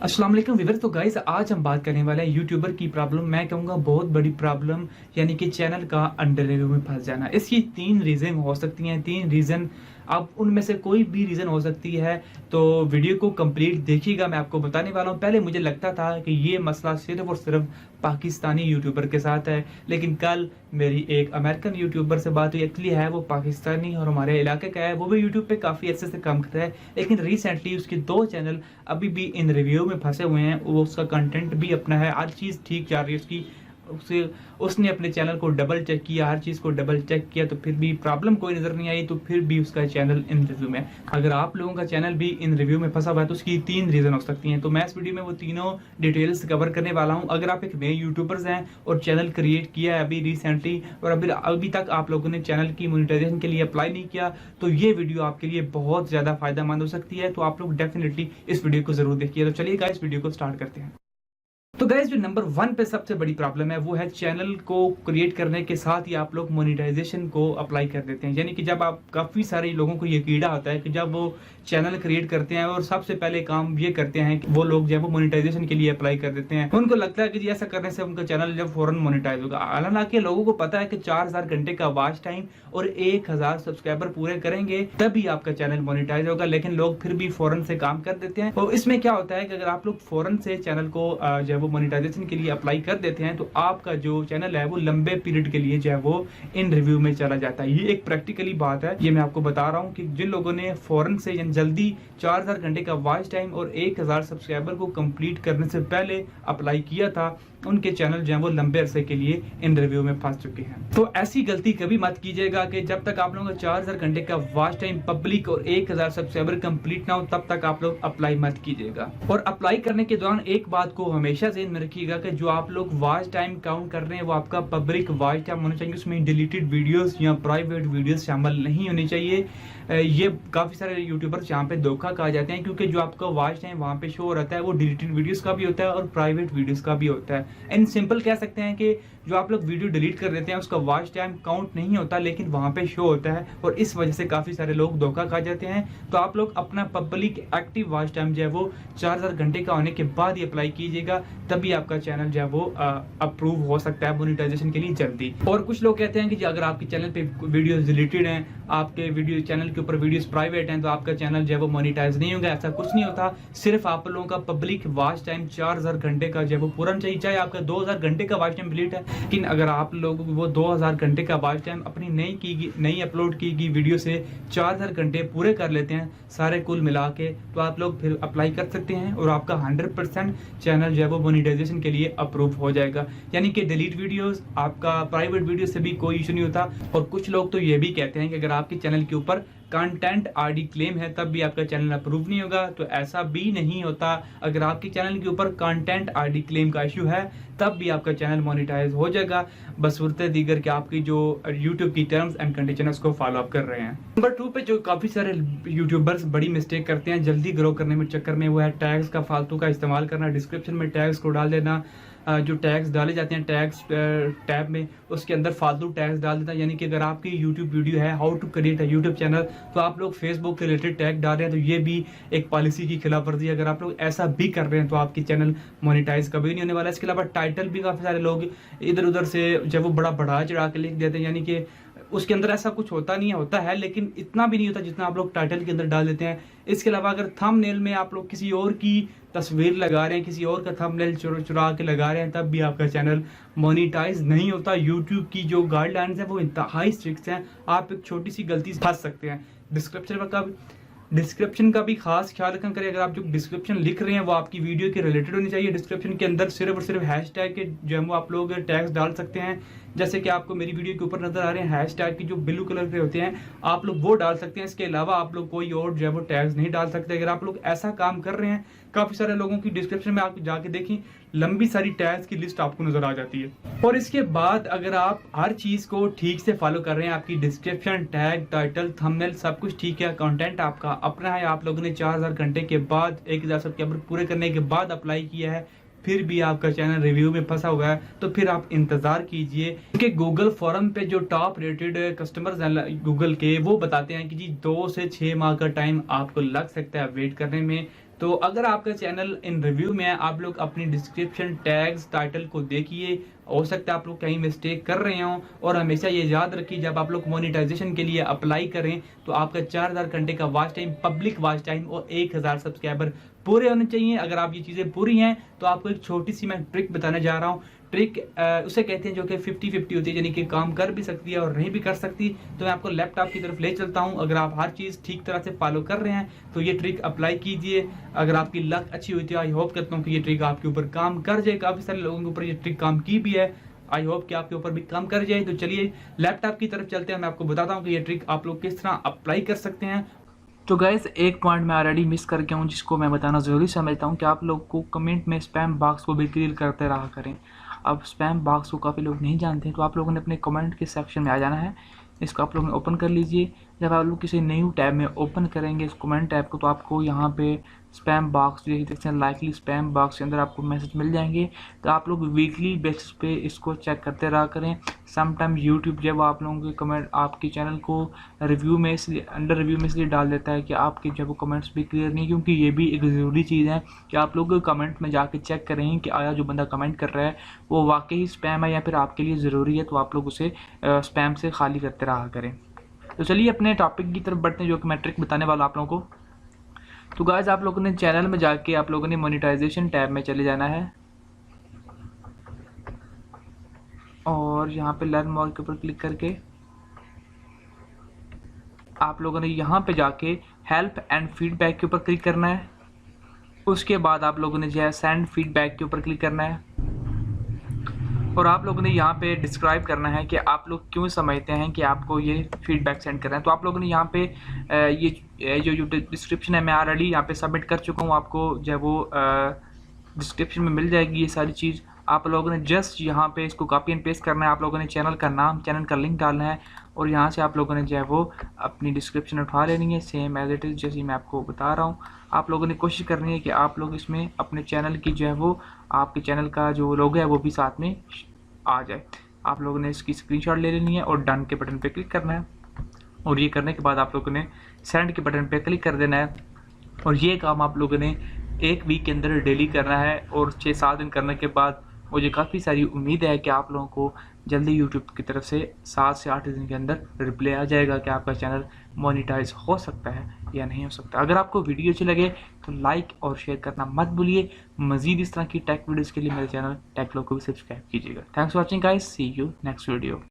अस्सलाम वालेकुम व्यूअर्स। तो गाइस आज हम बात करने वाले हैं यूट्यूबर की प्रॉब्लम, मैं कहूँगा बहुत बड़ी प्रॉब्लम, यानी कि चैनल का अंडर रिव्यू में फंस जाना। इसकी तीन रीज़न हो सकती हैं, तीन रीज़न, अब उनमें से कोई भी रीज़न हो सकती है। तो वीडियो को कंप्लीट देखिएगा, मैं आपको बताने वाला हूँ। पहले मुझे लगता था कि ये मसला सिर्फ और सिर्फ पाकिस्तानी यूट्यूबर के साथ है, लेकिन कल मेरी एक अमेरिकन यूट्यूबर से बात हुई। एक्चुअली है वो पाकिस्तानी और हमारे इलाके का है, वो भी यूट्यूब पे काफ़ी अच्छे से काम करता है, लेकिन रिसेंटली उसके दो चैनल अभी भी इन रिव्यू में फंसे हुए हैं। वो उसका कंटेंट भी अपना है, हर चीज़ ठीक जा रही है उसकी, उसे उसने अपने चैनल को डबल चेक किया, हर चीज़ को डबल चेक किया, तो फिर भी प्रॉब्लम कोई नज़र नहीं आई, तो फिर भी उसका चैनल इन रिव्यू में। अगर आप लोगों का चैनल भी इन रिव्यू में फंसा हुआ है तो उसकी तीन रीज़न हो सकती हैं। तो मैं इस वीडियो में वो तीनों डिटेल्स कवर करने वाला हूं। अगर आप एक नए यूट्यूबर्स हैं और चैनल क्रिएट किया है अभी रिसेंटली, और अभी तक आप लोगों ने चैनल की मोनेटाइजेशन के लिए अप्लाई नहीं किया, तो ये वीडियो आपके लिए बहुत ज़्यादा फायदेमंद हो सकती है। तो आप लोग डेफिनेटली इस वीडियो को ज़रूर देखिए। तो चलिए गाइस वीडियो को स्टार्ट करते हैं। तो गाइस जो नंबर 1 पे सबसे बड़ी प्रॉब्लम है वो है चैनल को क्रिएट करने के साथ ही आप लोग मोनेटाइजेशन को अप्लाई कर देते हैं। यानी कि जब आप, काफ़ी सारे लोगों को ये कीड़ा होता है कि जब वो चैनल क्रिएट करते हैं और सबसे पहले काम ये करते हैं कि वो लोग जब वो मोनेटाइजेशन के लिए अप्लाई कर देते हैं, उनको लगता है कि जी ऐसा करने से उनका चैनल जब फौरन मोनेटाइज होगा। हालांकि लोगों को पता है कि 4000 घंटे का वॉच टाइम और 1000 सब्सक्राइबर पूरे करेंगे तभी आपका चैनल मोनेटाइज होगा, लेकिन लोग फिर भी फौरन से काम कर देते हैं। तो इसमें क्या होता है कि अगर आप लोग फौरन से चैनल को जब वो मोनेटाइजेशन के लिए अप्लाई कर देते हैं तो आपका जो चैनल है वो लंबे पीरियड के लिए जो है वो इन रिव्यू में चला जाता है। ये एक प्रैक्टिकली बात है, ये मैं आपको बता रहा हूँ कि जिन लोगों ने फौरन से यानी जल्दी 4000 घंटे का वॉच टाइम और 1000 सब्सक्राइबर को कंप्लीट करने से पहले अप्लाई किया था, उनके चैनल जो है वो लंबे अरसे के लिए इन रिव्यू में फंस चुके हैं। तो ऐसी गलती कभी मत कीजिएगा कि जब तक आप लोगों का 4000 घंटे का वॉच टाइम पब्लिक और 1000 सब्सक्राइबर कंप्लीट ना हो तब तक आप लोग अप्लाई मत कीजिएगा। और अप्लाई करने के दौरान एक बात को हमेशा ध्यान में रखिएगा कि जो आप लोग वॉच टाइम काउंट कर रहे हैं वो आपका पब्लिक वॉच टाइम होना चाहिए, उसमें डिलीटेड वीडियोस या प्राइवेट वीडियोस शामिल नहीं होनी चाहिए। ये काफ़ी सारे यूट्यूबर्स यहाँ पे धोखा खा जाते हैं, क्योंकि जो आपका वॉच टाइम वहाँ पे शो रहता है वो डिलीटेड वीडियोस का भी होता है और प्राइवेट वीडियोस का भी होता है। एंड सिंपल कह सकते हैं कि जो आप लोग वीडियो डिलीट कर देते हैं उसका वॉच टाइम काउंट नहीं होता, लेकिन वहाँ पे शो होता है, और इस वजह से काफ़ी सारे लोग धोखा खा जाते हैं। तो आप लोग अपना पब्लिक एक्टिव वॉच टाइम जो है वो 4000 घंटे का होने के बाद ही अप्लाई कीजिएगा, तभी आपका चैनल जो है वो अप्रूव हो सकता है मोनेटाइजेशन के लिए जल्दी। और कुछ लोग कहते हैं कि अगर आपके चैनल पे वीडियोस डिलीटेड हैं, आपके वीडियो चैनल के ऊपर वीडियोस प्राइवेट हैं, तो आपका चैनल जो है वो मोनेटाइज नहीं होगा। ऐसा कुछ नहीं होता, सिर्फ आप लोगों का पब्लिक वॉच टाइम 4000 घंटे का जो है वो पूरा चाहिए। चाहे आपका 2000 घंटे का वॉच टाइम डिलीट है, लेकिन अगर आप लोग वो 2000 घंटे का वॉच टाइम अपनी नई अपलोड की गई वीडियो से 4000 घंटे पूरे कर लेते हैं सारे कुल मिला के, तो आप लोग फिर अप्लाई कर सकते हैं और आपका 100% चैनल जो है वो मोनेटाइजेशन के लिए अप्रूव हो जाएगा। यानी कि डिलीट वीडियोस, आपका प्राइवेट वीडियो से भी कोई इशू नहीं होता। और कुछ लोग तो ये भी कहते हैं कि अगर आपके चैनल के ऊपर कंटेंट आईडी क्लेम है तब भी आपका चैनल अप्रूव नहीं होगा, तो ऐसा भी नहीं होता। अगर आपके चैनल के ऊपर कंटेंट आईडी क्लेम का इशू है तब भी आपका चैनल मोनेटाइज हो जाएगा, बशर्ते दीगर कि आपकी जो यूट्यूब की टर्म्स एंड कंडीशन उसको फॉलो अप कर रहे हैं। नंबर 2 पे जो काफ़ी सारे यूट्यूबर्स बड़ी मिस्टेक करते हैं जल्दी ग्रो करने में चक्कर में, वो है टैग्स का फालतू का इस्तेमाल करना। डिस्क्रिप्शन में टैग्स को डाल देना, जो टैग्स डाले जाते हैं टैग्स टैब में, उसके अंदर फालतू टैग्स डाल देता है। यानी कि अगर आपकी यूट्यूब वीडियो है how to create a YouTube channel, तो आप लोग फेसबुक के रिलेटेड टैग डाल रहे हैं, तो ये भी एक पॉलिसी की खिलाफ वर्जी है। अगर आप लोग ऐसा भी कर रहे हैं तो आपकी चैनल मोनेटाइज कभी नहीं होने वाला। इसके अलावा टाइटल भी काफ़ी सारे लोग इधर उधर से जब वो बड़ा बढ़ा चढ़ा के लिख देते हैं, यानी कि उसके अंदर ऐसा कुछ होता नहीं है, होता है लेकिन इतना भी नहीं होता जितना आप लोग टाइटल के अंदर डाल देते हैं। इसके अलावा अगर थंबनेल में आप लोग किसी और की तस्वीर लगा रहे हैं, किसी और का थंबनेल चुरा के लगा रहे हैं, तब भी आपका चैनल मोनेटाइज नहीं होता। यूट्यूब की जो गाइडलाइंस है वो इंतहाई स्ट्रिक्ट हैं, आप एक छोटी सी गलती से फंस सकते हैं। डिस्क्रिप्शन का भी खास ख्याल रखा करें। अगर आप जो डिस्क्रिप्शन लिख रहे हैं वो आपकी वीडियो के रिलेटेड होनी चाहिए। डिस्क्रिप्शन के अंदर सिर्फ और सिर्फ हैशटैग के जो है वो आप लोग टैग्स डाल सकते हैं, जैसे कि आपको मेरी वीडियो के ऊपर नजर आ रहे हैं हैशटैग की जो ब्लू कलर के होते हैं, आप लोग वो डाल सकते हैं। इसके अलावा आप लोग कोई और जो है वो टैग्स नहीं डाल सकते। अगर आप लोग ऐसा काम कर रहे हैं, काफ़ी सारे लोगों की डिस्क्रिप्शन में आप जाके देखें, लंबी सारी टैग्स की लिस्ट आपको नजर आ जाती है। और इसके बाद अगर आप हर चीज़ को ठीक से फॉलो कर रहे हैं, आपकी डिस्क्रिप्शन, टैग, टाइटल, थंबनेल सब कुछ ठीक है, कंटेंट आपका अपना है, आप लोगों ने 4000 घंटे के बाद 1000 सब्सक्राइबर पूरे करने के बाद अप्लाई किया है, फिर भी आपका चैनल रिव्यू में फंसा हुआ है, तो फिर आप इंतजार कीजिए। क्योंकि गूगल फोरम पे जो टॉप रेटेड कस्टमर्स हैं गूगल के, वो बताते हैं कि जी 2 से 6 माह का टाइम आपको लग सकता है वेट करने में। तो अगर आपका चैनल इन रिव्यू में है, आप लोग अपनी डिस्क्रिप्शन टैग्स टाइटल को देखिए, हो सकता है आप लोग कहीं मिस्टेक कर रहे हों। और हमेशा ये याद रखिए, जब आप लोग मोनेटाइजेशन के लिए अप्लाई करें तो आपका 4000 घंटे का watch time, public watch time और 1000 सब्सक्राइबर पूरे होने चाहिए। अगर आप ये चीज़ें पूरी हैं तो आपको एक छोटी सी मैं ट्रिक बताने जा रहा हूँ। ट्रिक उसे कहते हैं जो कि 50-50 होती है, यानी कि काम कर भी सकती है और नहीं भी कर सकती। तो मैं आपको लैपटॉप की तरफ ले चलता हूँ। अगर आप हर चीज़ ठीक तरह से फॉलो कर रहे हैं तो ये ट्रिक अप्लाई कीजिए। अगर आपकी लक अच्छी हुई तो आई होप करता हूँ कि ये ट्रिक आपके ऊपर काम कर जाए। काफ़ी सारे लोगों के ऊपर ये ट्रिक काम की भी है, आई होप कि आपके ऊपर भी काम कर जाए। तो चलिए लैपटॉप की तरफ चलते हैं, मैं आपको बताता हूँ कि ये ट्रिक आप लोग किस तरह अप्लाई कर सकते हैं। तो गाइस एक पॉइंट मैं ऑलरेडी मिस कर गया हूँ, जिसको मैं बताना ज़रूरी समझता हूँ कि आप लोग को कमेंट में स्पैम बॉक्स को भी क्लियर करते रहा करें। अब स्पैम बॉक्स को काफ़ी लोग नहीं जानते हैं, तो आप लोगों ने अपने कमेंट के सेक्शन में आ जाना है। इसको आप लोगों ने ओपन कर लीजिए। जब आप लोग किसी न्यू टैब में ओपन करेंगे इस कमेंट टैब को, तो आपको यहाँ पे स्पैम बॉक्स देखते हैं, लाइकली स्पैम बॉक्स के अंदर आपको मैसेज मिल जाएंगे। तो आप लोग वीकली बेसिस पे इसको चेक करते रहा करें। समटाइम यूट्यूब जब आप लोगों के कमेंट आपके चैनल को रिव्यू में इसलिए अंडर रिव्यू में इसलिए डाल देता है कि आपके जब वो कमेंट्स भी क्लियर नहीं, क्योंकि ये भी एक ज़रूरी चीज़ है कि आप लोग कमेंट में जाके चेक करें कि आया जो बंदा कमेंट कर रहा है वो वाकई स्पैम है या फिर आपके लिए ज़रूरी है। तो आप लोग उसे स्पैम से खाली करते रहा करें। तो चलिए अपने टॉपिक की तरफ बढ़ते हैं, जो कि मैं ट्रिक बताने वाला आप लोगों को। तो गाइस आप लोगों ने चैनल में जाके आप लोगों ने मोनेटाइजेशन टैब में चले जाना है और यहाँ पे लर्न मोर के ऊपर क्लिक करके आप लोगों ने यहाँ पे जाके हेल्प एंड फीडबैक के ऊपर क्लिक करना है। उसके बाद आप लोगों ने जो है सेंड फीडबैक के ऊपर क्लिक करना है और आप लोगों ने यहाँ पे डिस्क्राइब करना है कि आप लोग क्यों समझते हैं कि आपको ये फीडबैक सेंड करना है। तो आप लोगों ने यहाँ पे ये जो डिस्क्रिप्शन है मैं ऑलरेडी यहाँ पे सबमिट कर चुका हूँ, आपको जो है वो डिस्क्रिप्शन में मिल जाएगी ये सारी चीज़। आप लोगों ने जस्ट यहाँ पे इसको कॉपी एंड पेस्ट करना है। आप लोगों ने चैनल का नाम, चैनल का लिंक डालना है और यहाँ से आप लोगों ने जो है वो अपनी डिस्क्रिप्शन उठा लेनी है, सेम एज इट इज़ जैसे मैं आपको बता रहा हूँ। आप लोगों ने कोशिश करनी है कि आप लोग इसमें अपने चैनल की जो है वो आपके चैनल का जो लोगो है वो भी साथ में आ जाए। आप लोगों ने इसकी स्क्रीनशॉट ले लेनी है और डन के बटन पे क्लिक करना है और ये करने के बाद आप लोगों ने सेंड के बटन पे क्लिक कर देना है। और ये काम आप लोगों ने 1 वीक के अंदर डेली करना है और 6-7 दिन करने के बाद मुझे काफ़ी सारी उम्मीद है कि आप लोगों को जल्दी यूट्यूब की तरफ से 7 से 8 दिन के अंदर रिप्लाई आ जाएगा कि आपका चैनल मोनेटाइज हो सकता है या नहीं हो सकता। अगर आपको वीडियो अच्छी लगे तो लाइक और शेयर करना मत भूलिए। मज़ीद इस तरह की टेक वीडियोज़ के लिए मेरे चैनल टेक लोग को भी सब्सक्राइब कीजिएगा। Thanks for watching guys, see you next video.